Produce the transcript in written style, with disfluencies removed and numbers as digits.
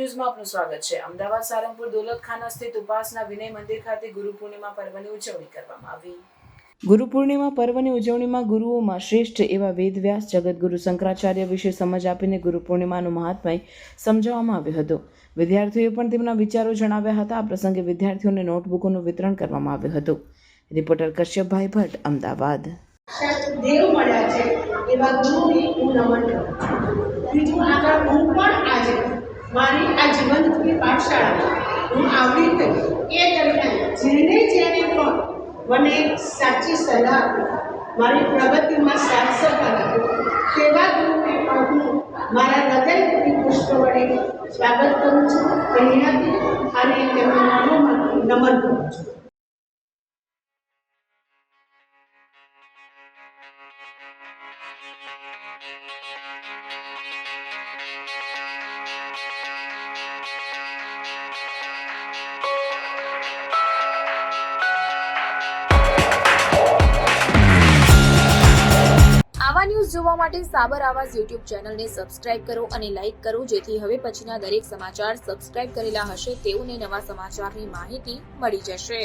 ન્યૂઝમાં આપનું સ્વાગત છે। અમદાવાદ સારંગપુર દોલતખાના સ્થિત ઉપાસના વિનય મંદિર ખાતે ગુરુ પૂર્ણિમા પર્વની ઉજવણી કરવામાં આવી। ગુરુ પૂર્ણિમા પર્વની ઉજવણીમાં ગુરુઓમાં શ્રેષ્ઠ એવા વેદવ્યાસ જગતગુરુ શંકરાચાર્ય વિશે સમજ આપીને ગુરુ પૂર્ણિમાનું મહાત્મય સમજાવવામાં આવ્યું હતું। વિદ્યાર્થીઓએ પણ તેમના વિચારો જણાવ્યા હતા। આ પ્રસંગે વિદ્યાર્થીઓને નોટબુકોનું વિતરણ કરવામાં આવ્યું હતું। રિપોર્ટર કશ્યપભાઈ ભટ્ટ, અમદાવાદ। દેવ મળ્યા છે એવા ગુરુને હું નમન કરું છું। બીજું આગળ હું પણ આજે મારી આ જીવનની પાઠશાળા હું આવડી કરી એ દરમિયાન જેને પણ મને સાચી સલાહ આપી, મારી પ્રગતિમાં સાથ સહકાર આપ્યો, તેવા ગુરુને પણ હું મારા હૃદયથી પુષ્પ વડે સ્વાગત કરું છું, અહીંયાથી અને તેમના નામોમાંથી નમન કરું છું। આવા ન્યૂઝ જોવા માટે સાબર આવાઝ યુટ્યુબ ચેનલને સબસ્ક્રાઇબ કરો અને લાઇક કરો, જેથી હવે પછીના દરેક સમાચાર સબસ્ક્રાઇબ કરેલા હશે તેઓને નવા સમાચારની માહિતી મળી જશે।